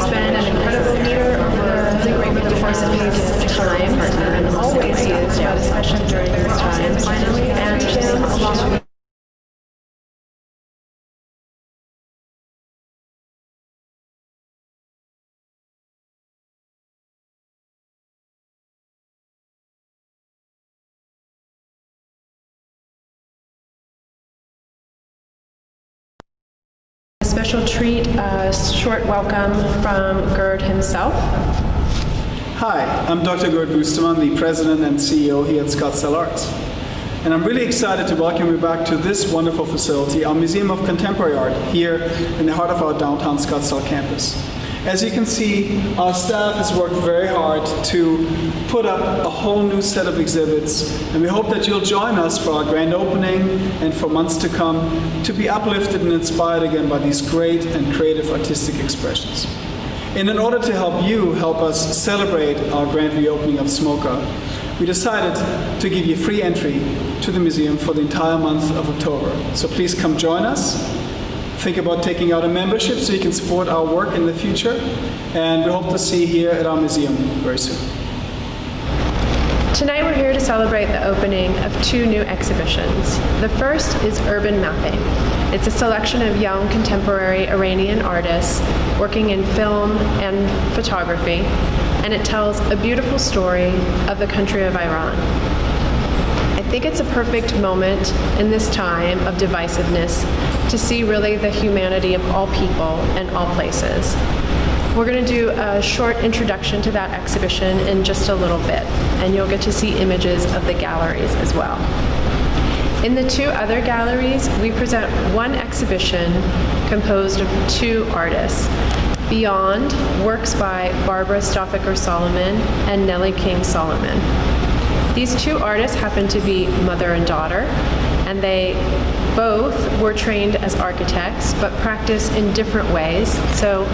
been an incredible leader over the course of his time, and always is, but especially during this time, finally, and Jim, along with a special treat, a short welcome from Gerd himself. Hi, I'm Dr. Gerd Busterman, the President and CEO here at Scottsdale Arts. And I'm really excited to welcome you back to this wonderful facility, our Museum of Contemporary Art, here in the heart of our downtown Scottsdale campus. As you can see, our staff has worked very hard to put up a whole new set of exhibits, and we hope that you'll join us for our grand opening and for months to come to be uplifted and inspired again by these great and creative artistic expressions. And in order to help you help us celebrate our grand reopening of Smoka, we decided to give you free entry to the museum for the entire month of October. So please come join us. Think about taking out a membership so you can support our work in the future. And we hope to see you here at our museum very soon. Tonight we're here to celebrate the opening of two new exhibitions. The first is Urban Mapping. It's a selection of young contemporary Iranian artists working in film and photography, and it tells a beautiful story of the country of Iran. I think it's a perfect moment in this time of divisiveness to see really the humanity of all people and all places. We're going to do a short introduction to that exhibition in just a little bit, and you'll get to see images of the galleries as well. In the two other galleries, we present one exhibition composed of two artists. Beyond, works by Barbara Stoffaker-Solomon and Nellie King Solomon. These two artists happen to be mother and daughter, and they both were trained as architects, but practice in different ways. So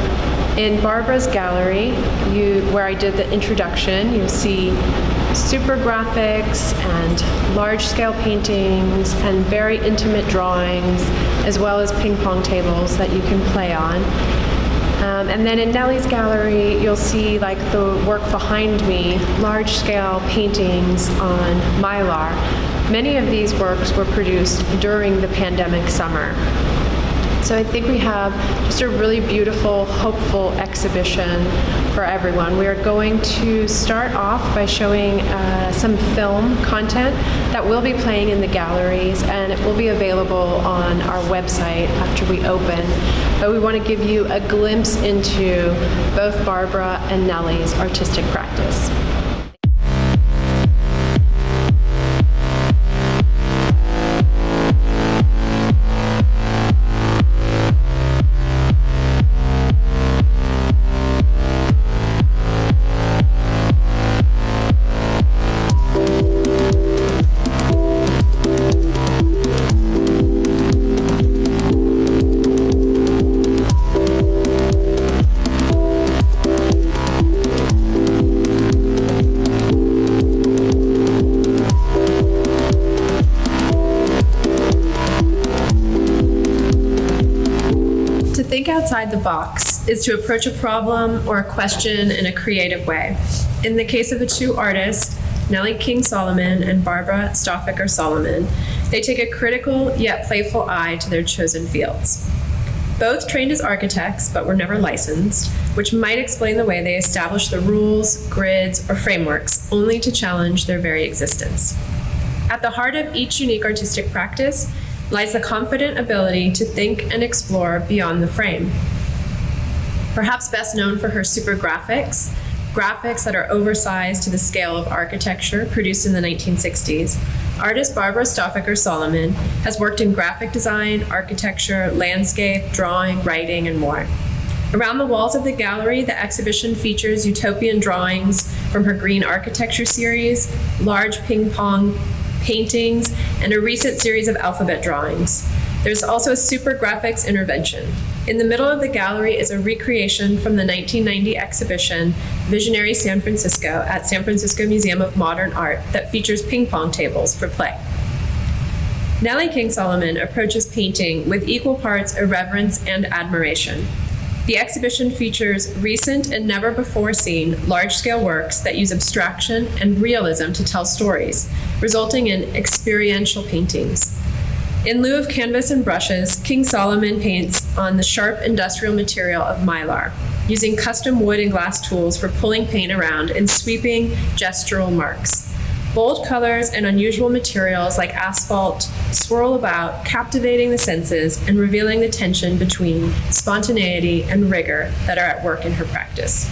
in Barbara's gallery, where I did the introduction, you'll see super graphics and large-scale paintings and very intimate drawings, as well as ping pong tables that you can play on. And then in Nellie's gallery, you'll see like the work behind me, large-scale paintings on mylar. Many of these works were produced during the pandemic summer. So I think we have just a really beautiful, hopeful exhibition for everyone. We are going to start off by showing some film content that will be playing in the galleries, and it will be available on our website after we open. But we want to give you a glimpse into both Barbara and Nellie's artistic practice. Think outside the box is to approach a problem or a question in a creative way. In the case of the two artists, Nellie King Solomon and Barbara Stoffaker-Solomon, they take a critical yet playful eye to their chosen fields. Both trained as architects, but were never licensed, which might explain the way they establish the rules, grids, or frameworks only to challenge their very existence. At the heart of each unique artistic practice lies the confident ability to think and explore beyond the frame. Perhaps best known for her super graphics that are oversized to the scale of architecture produced in the 1960s, artist Barbara Stoffaker-Solomon has worked in graphic design, architecture, landscape, drawing, writing, and more. Around the walls of the gallery, the exhibition features utopian drawings from her green architecture series, large ping pong paintings, and a recent series of alphabet drawings. There's also a super graphics intervention. In the middle of the gallery is a recreation from the 1990 exhibition Visionary San Francisco at San Francisco Museum of Modern Art that features ping pong tables for play. Nellie King Solomon approaches painting with equal parts irreverence and admiration. The exhibition features recent and never-before-seen large-scale works that use abstraction and realism to tell stories, resulting in experiential paintings. In lieu of canvas and brushes, King Solomon paints on the sharp industrial material of mylar, using custom wood and glass tools for pulling paint around in sweeping gestural marks. Bold colors and unusual materials like asphalt swirl about, captivating the senses and revealing the tension between spontaneity and rigor that are at work in her practice.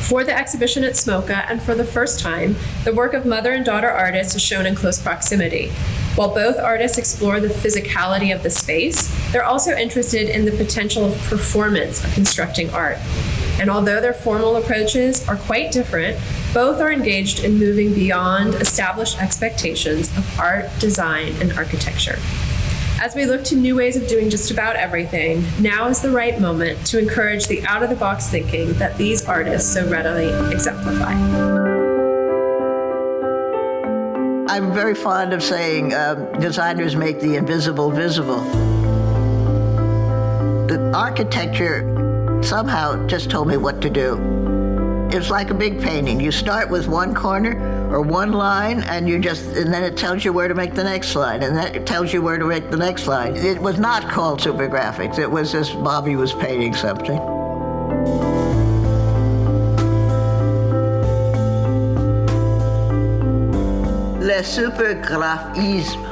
For the exhibition at SMOCA, and for the first time, the work of mother and daughter artists is shown in close proximity. While both artists explore the physicality of the space, they're also interested in the potential of performance of constructing art. And although their formal approaches are quite different, both are engaged in moving beyond established expectations of art, design, and architecture. As we look to new ways of doing just about everything, now is the right moment to encourage the out-of-the-box thinking that these artists so readily exemplify. I'm very fond of saying designers make the invisible visible. The architecture somehow just told me what to do. It's like a big painting. You start with one corner or one line, and then it tells you where to make the next line, and then it tells you where to make the next line. It was not called super graphics. It was just Bobby was painting something. Le supergraphisme.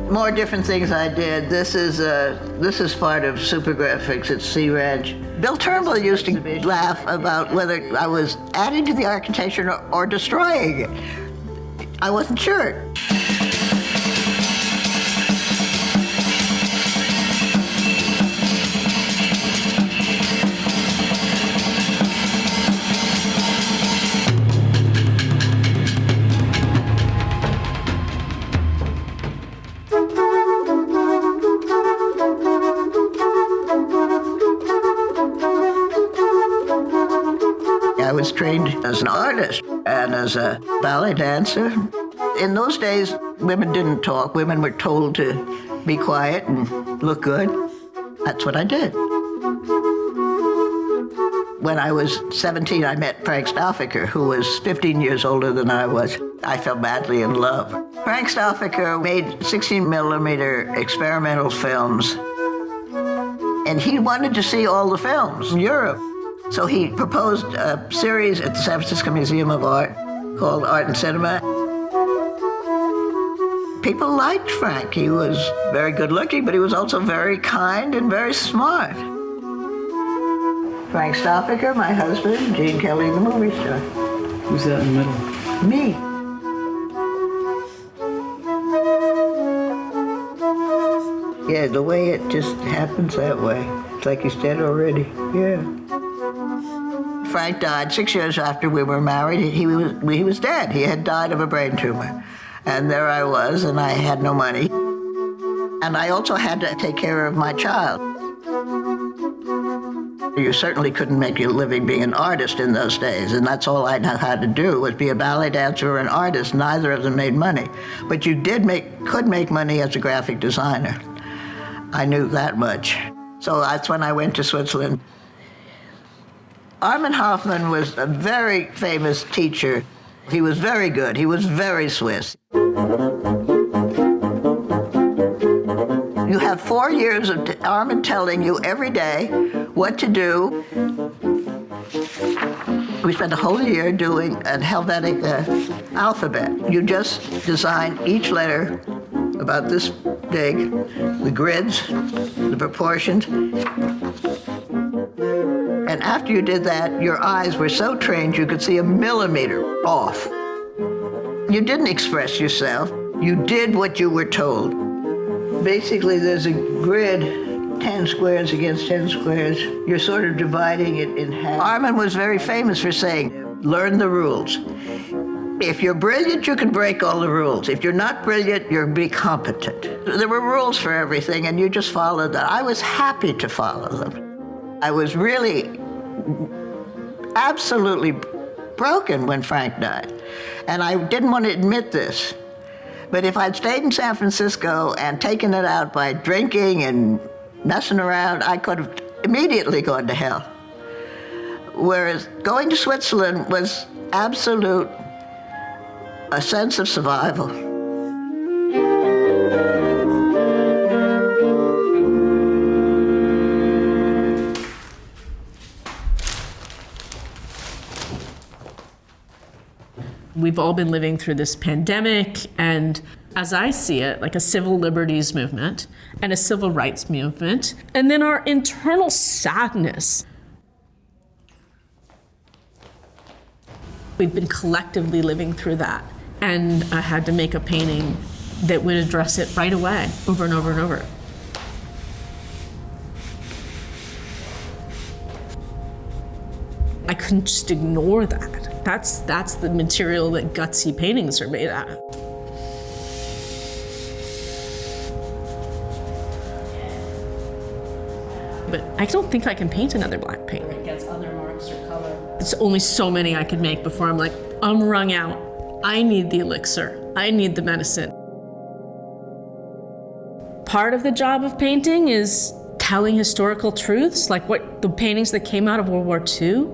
More different things I did. This is part of super graphics at Sea Ranch. Bill Turnbull used to laugh about whether I was adding to the architecture or destroying it. I wasn't sure. I was trained as an artist and as a ballet dancer. In those days, women didn't talk. Women were told to be quiet and look good. That's what I did. When I was 17, I met Frank Stauffacher, who was 15 years older than I was. I fell madly in love. Frank Stauffacher made 16 millimeter experimental films, and he wanted to see all the films in Europe. So he proposed a series at the San Francisco Museum of Art called Art and Cinema. People liked Frank. He was very good looking, but he was also very kind and very smart. Frank Stauffacher, my husband, Gene Kelly, the movie star. Who's that in the middle? Me. Yeah, the way it just happens that way. It's like he's dead already. Yeah. Frank died 6 years after we were married. He was dead. He had died of a brain tumor. And there I was, and I had no money. And I also had to take care of my child. You certainly couldn't make your living being an artist in those days, and that's all I knew how to do, was be a ballet dancer or an artist. Neither of them made money. But you could make money as a graphic designer. I knew that much. So that's when I went to Switzerland. Armin Hoffman was a very famous teacher. He was very good. He was very Swiss. You have 4 years of Armin telling you every day what to do. We spent a whole year doing a Helvetic alphabet. You just design each letter about this big, the grids, the proportions. And after you did that, your eyes were so trained you could see a millimeter off. You didn't express yourself. You did what you were told. Basically, there's a grid, 10 squares against 10 squares. You're sort of dividing it in half. Armin was very famous for saying, learn the rules. If you're brilliant, you can break all the rules. If you're not brilliant, you're be competent. There were rules for everything, and you just followed them. I was happy to follow them. I was really absolutely broken when Frank died, and I didn't want to admit this. But if I'd stayed in San Francisco and taken it out by drinking and messing around, I could have immediately gone to hell. Whereas going to Switzerland was absolute a sense of survival. We've all been living through this pandemic, and as I see it, like a civil liberties movement and a civil rights movement, and then our internal sadness. We've been collectively living through that, and I had to make a painting that would address it right away, over and over and over. I couldn't just ignore that. That's the material that gutsy paintings are made out of. But I don't think I can paint another black paint. It gets other marks or color. It's only so many I could make before I'm like, I'm wrung out. I need the elixir. I need the medicine. Part of the job of painting is telling historical truths, like what the paintings that came out of World War II.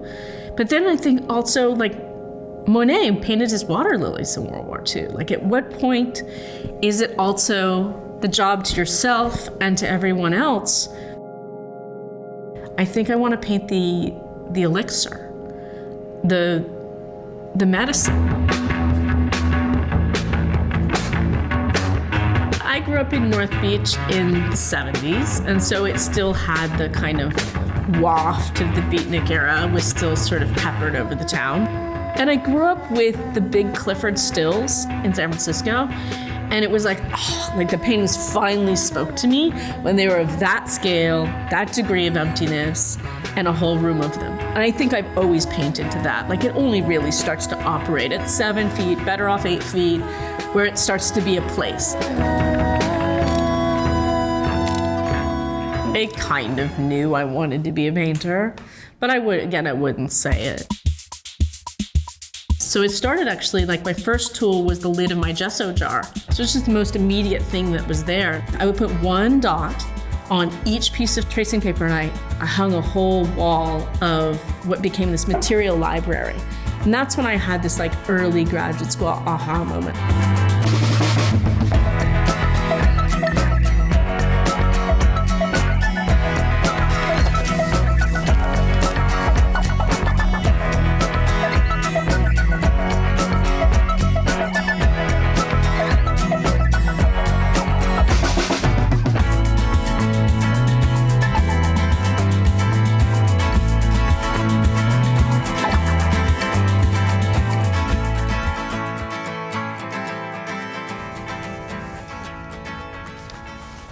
But then I think also, like, Monet painted his water lilies in World War II. Like, at what point is it also the job to yourself and to everyone else? I think I want to paint the elixir, the medicine. I grew up in North Beach in the 70s, and so it still had the kind of waft of the beatnik era was still sort of peppered over the town. And I grew up with the big Clifford stills in San Francisco, and it was like, oh, like the paintings finally spoke to me when they were of that scale, that degree of emptiness, and a whole room of them. And I think I've always painted to that. Like, it only really starts to operate at 7 feet, better off 8 feet, where it starts to be a place. I kind of knew I wanted to be a painter, but I wouldn't say it. So it started actually, like, my first tool was the lid of my gesso jar. So it's just the most immediate thing that was there. I would put one dot on each piece of tracing paper, and I hung a whole wall of what became this material library. And that's when I had this, like, early graduate school aha moment.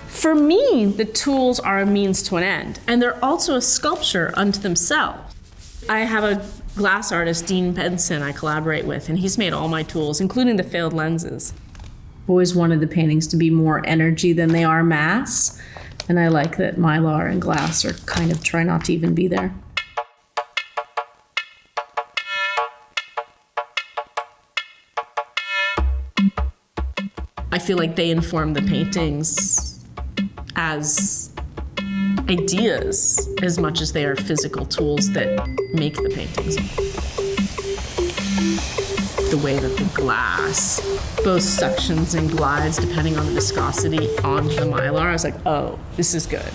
For me, the tools are a means to an end, and they're also a sculpture unto themselves. I have a glass artist, Dean Benson, I collaborate with, and he's made all my tools, including the failed lenses. I've always wanted the paintings to be more energy than they are mass, and I like that Mylar and glass are kind of try not to even be there. I feel like they inform the paintings as ideas as much as they are physical tools that make the paintings. The way that the glass both suctions and glides depending on the viscosity onto the Mylar, I was like, oh, this is good.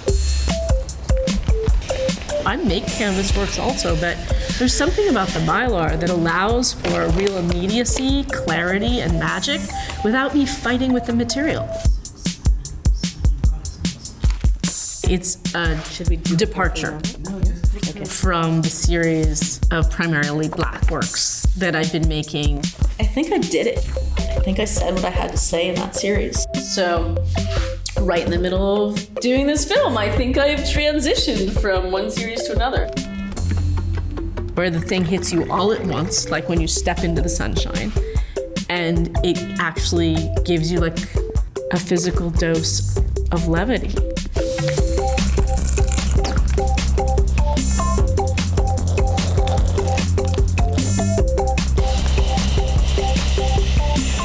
I make canvas works also, but there's something about the Mylar that allows for a real immediacy, clarity, and magic without me fighting with the material. It's a departure from the series of primarily black works that I've been making. I think I did it. I think I said what I had to say in that series. So, right in the middle of doing this film, I think I've transitioned from one series to another. Where the thing hits you all at once, like when you step into the sunshine, and it actually gives you like a physical dose of levity.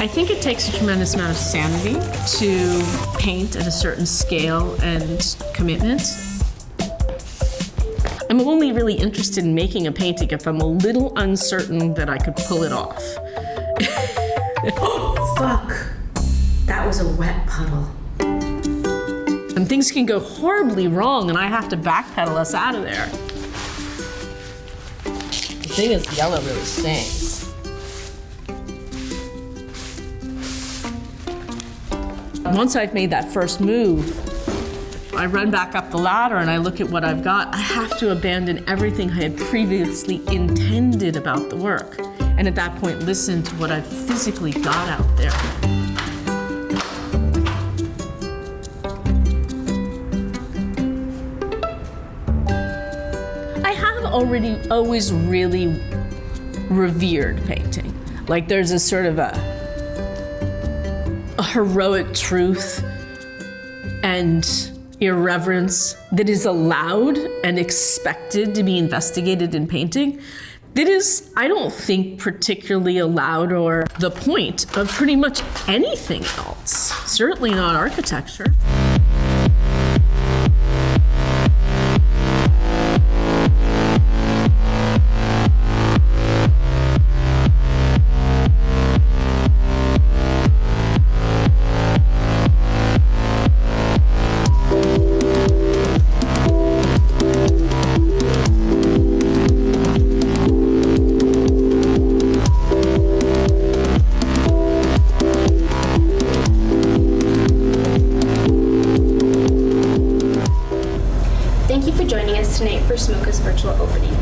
I think it takes a tremendous amount of sanity to paint at a certain scale and commitment. I'm only really interested in making a painting if I'm a little uncertain that I could pull it off. Oh, fuck. That was a wet puddle. And things can go horribly wrong and I have to backpedal us out of there. The thing is, yellow really stings. Once I've made that first move, I run back up the ladder and I look at what I've got. I have to abandon everything I had previously intended about the work. And at that point, listen to what I've physically got out there. I have always really revered painting. Like there's a sort of a heroic truth and irreverence that is allowed and expected to be investigated in painting that is, I don't think, particularly allowed or the point of pretty much anything else. Certainly not architecture. Tonight for SMOCA's virtual opening.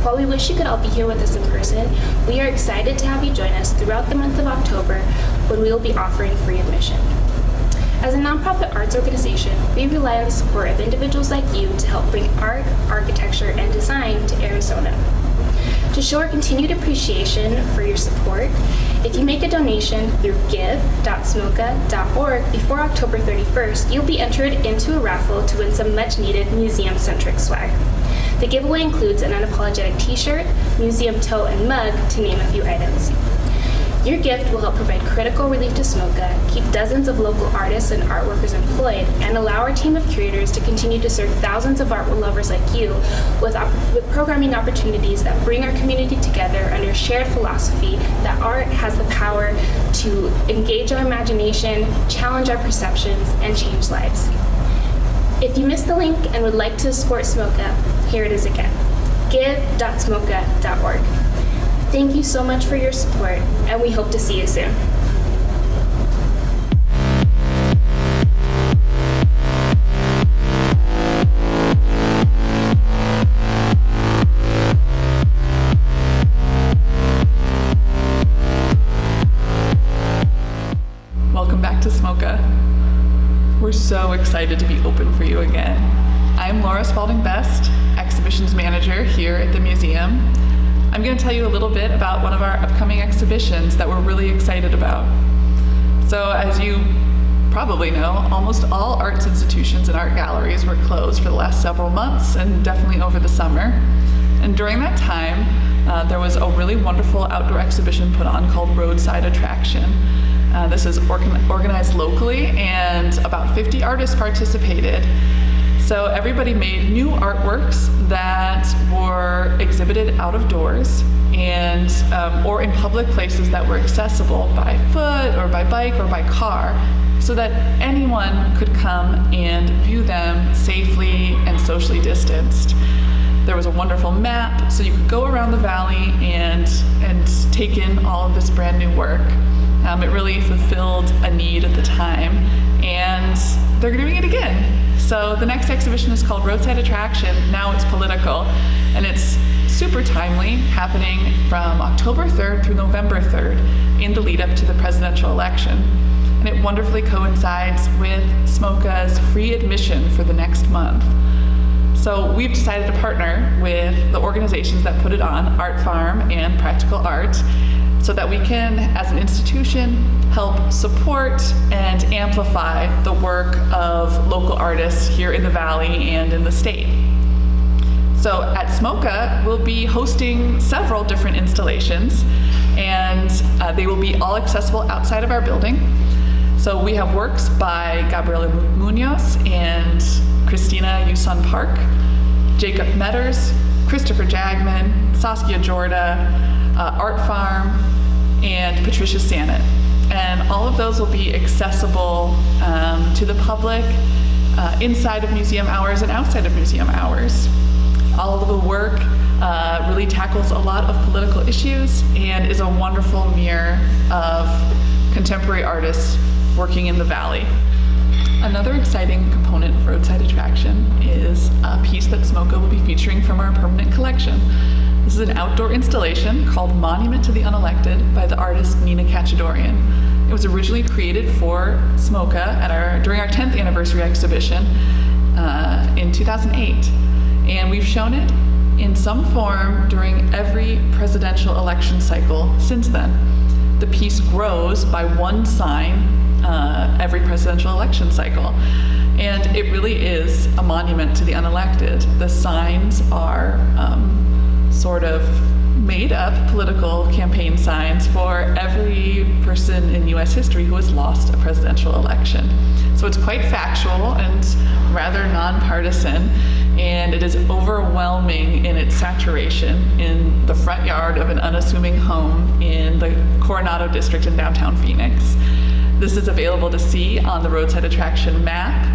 While we wish you could all be here with us in person, we are excited to have you join us throughout the month of October when we will be offering free admission. As a nonprofit arts organization, we rely on the support of individuals like you to help bring art, architecture, and design to Arizona. To show our continued appreciation for your support, if you make a donation through give.smoca.org before October 31st, you'll be entered into a raffle to win some much-needed museum-centric swag. The giveaway includes an unapologetic t-shirt, museum tote, and mug, to name a few items. Your gift will help provide critical relief to SMOCA, keep dozens of local artists and art workers employed, and allow our team of curators to continue to serve thousands of art lovers like you with programming opportunities that bring our community together under a shared philosophy that art has the power to engage our imagination, challenge our perceptions, and change lives. If you missed the link and would like to support SMOCA, here it is again, give.smoca.org. Thank you so much for your support, and we hope to see you soon. Welcome back to SMOCA. We're so excited to be open for you again. I'm Laura Spalding-Best, Exhibitions Manager here at the museum. I'm going to tell you a little bit about one of our upcoming exhibitions that we're really excited about. So as you probably know, almost all arts institutions and art galleries were closed for the last several months and definitely over the summer. And during that time, there was a really wonderful outdoor exhibition put on called Roadside Attraction. This is organized locally and about 50 artists participated. So everybody made new artworks that were exhibited out of doors and or in public places that were accessible by foot or by bike or by car, so that anyone could come and view them safely and socially distanced. There was a wonderful map, so you could go around the valley and take in all of this brand new work. It really fulfilled a need at the time, and they're doing it again. So the next exhibition is called Roadside Attraction. Now it's political, and it's super timely, happening from October 3rd through November 3rd in the lead up to the presidential election. And it wonderfully coincides with SMOCA's free admission for the next month. So we've decided to partner with the organizations that put it on, Art Farm and Practical Art, so that we can, as an institution, help support and amplify the work of local artists here in the Valley and in the state. So at SMOCA, we'll be hosting several different installations, and they will be all accessible outside of our building. So we have works by Gabriela Munoz and Christina Yusun Park, Jacob Metters, Christopher Jagman, Saskia Jorda, Art Farm, and Patricia Sannett. And all of those will be accessible to the public inside of museum hours and outside of museum hours. All of the work really tackles a lot of political issues and is a wonderful mirror of contemporary artists working in the Valley. Another exciting component of Roadside Attraction is a piece that SMOCA will be featuring from our permanent collection. This is an outdoor installation called Monument to the Unelected by the artist Nina Kachadorian. It was originally created for SMOCA during our 10th anniversary exhibition in 2008. And we've shown it in some form during every presidential election cycle since then. The piece grows by one sign every presidential election cycle. And it really is a monument to the unelected. The signs are sort of made up political campaign signs for every person in US history who has lost a presidential election. So it's quite factual and rather nonpartisan, and it is overwhelming in its saturation in the front yard of an unassuming home in the Coronado district in downtown Phoenix. This is available to see on the Roadside Attraction map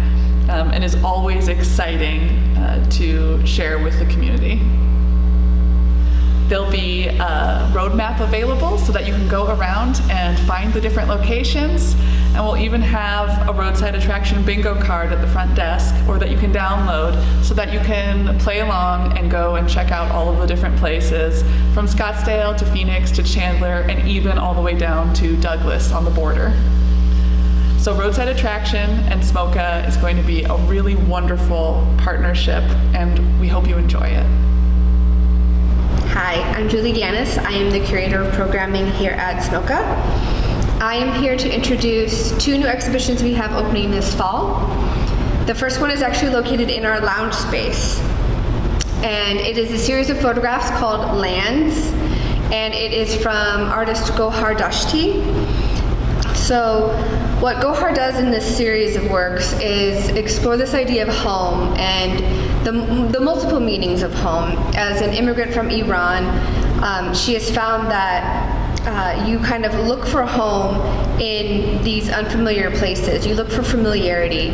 and is always exciting to share with the community. There'll be a road map available so that you can go around and find the different locations, and we'll even have a Roadside Attraction bingo card at the front desk, or that you can download so that you can play along and go and check out all of the different places from Scottsdale to Phoenix to Chandler and even all the way down to Douglas on the border. So Roadside Attraction and SMOCA is going to be a really wonderful partnership, and we hope you enjoy it. Hi, I'm Julie Ganis. I am the Curator of Programming here at SMOCA. I am here to introduce two new exhibitions we have opening this fall. The first one is actually located in our lounge space, and it is a series of photographs called Lands, and it is from artist Gohar Dashti. So what Gohar does in this series of works is explore this idea of home and the multiple meanings of home. As an immigrant from Iran, she has found that you kind of look for home in these unfamiliar places. You look for familiarity.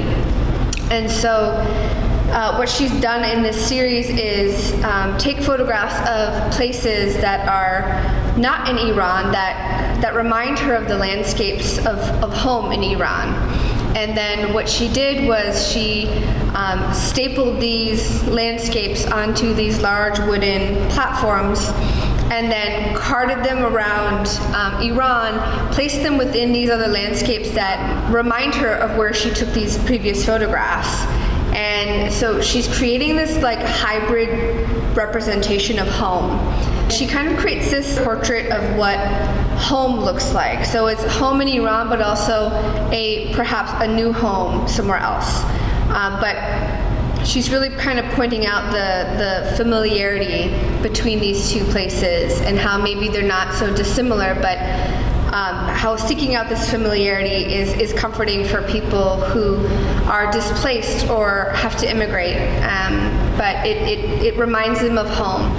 And so what she's done in this series is take photographs of places that are not in Iran that remind her of the landscapes of home in Iran. And then what she did was she stapled these landscapes onto these large wooden platforms and then carted them around Iran, placed them within these other landscapes that remind her of where she took these previous photographs. And so she's creating this like hybrid representation of home. She kind of creates this portrait of what home looks like. So it's home in Iran, but also perhaps a new home somewhere else. But she's really kind of pointing out the familiarity between these two places and how maybe they're not so dissimilar, but how seeking out this familiarity is comforting for people who are displaced or have to immigrate, but it reminds them of home.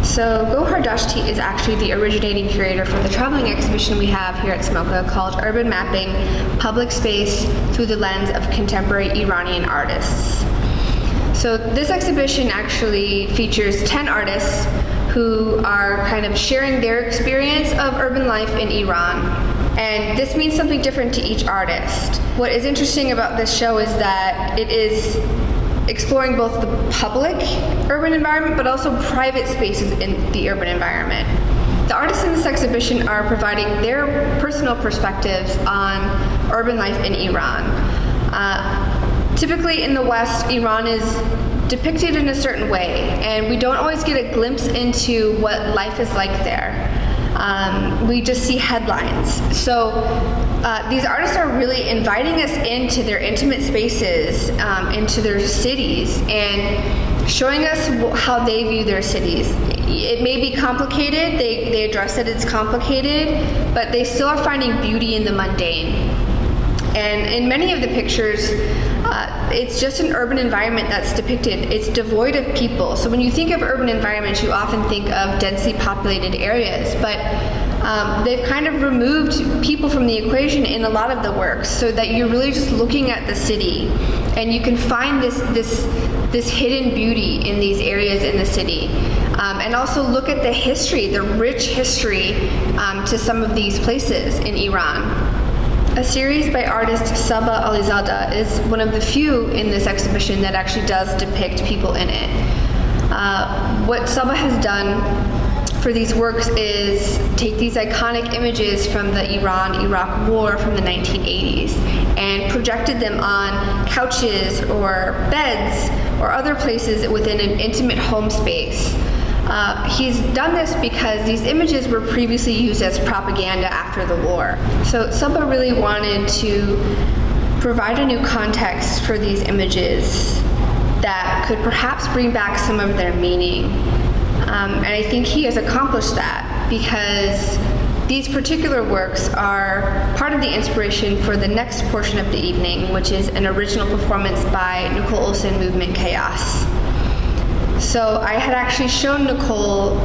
So Gohar Dashti is actually the originating curator for the traveling exhibition we have here at SMOCA called Urban Mapping, Public Space Through the Lens of Contemporary Iranian Artists. So this exhibition actually features 10 artists who are kind of sharing their experience of urban life in Iran. And this means something different to each artist. What is interesting about this show is that it is exploring both the public urban environment but also private spaces in the urban environment. The artists in this exhibition are providing their personal perspectives on urban life in Iran. Typically in the West, Iran is depicted in a certain way, and we don't always get a glimpse into what life is like there. We just see headlines. So these artists are really inviting us into their intimate spaces, into their cities, and showing us how they view their cities. It may be complicated, they address that it's complicated, but they still are finding beauty in the mundane. And in many of the pictures, it's just an urban environment that's depicted. It's devoid of people. So when you think of urban environments, you often think of densely populated areas, but they've kind of removed people from the equation in a lot of the works, so that you're really just looking at the city, and you can find this hidden beauty in these areas in the city. And also look at the history, the rich history to some of these places in Iran. A series by artist Saba Alizada is one of the few in this exhibition that actually does depict people in it. What Saba has done for these works is take these iconic images from the Iran-Iraq War from the 1980s and projected them on couches or beds or other places within an intimate home space. He's done this because these images were previously used as propaganda after the war. So Saba really wanted to provide a new context for these images that could perhaps bring back some of their meaning. And I think he has accomplished that, because these particular works are part of the inspiration for the next portion of the evening, which is an original performance by Nicole Olson, Movement Chaos. So I had actually shown Nicole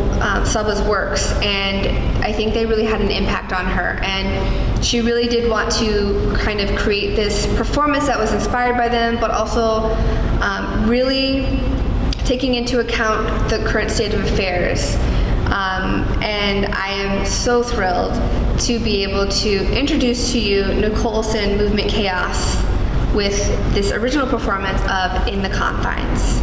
Saba's works, and I think they really had an impact on her. And she really did want to kind of create this performance that was inspired by them, but also really taking into account the current state of affairs. And I am so thrilled to be able to introduce to you Nicole Olson, Movement Chaos, with this original performance of In the Confines.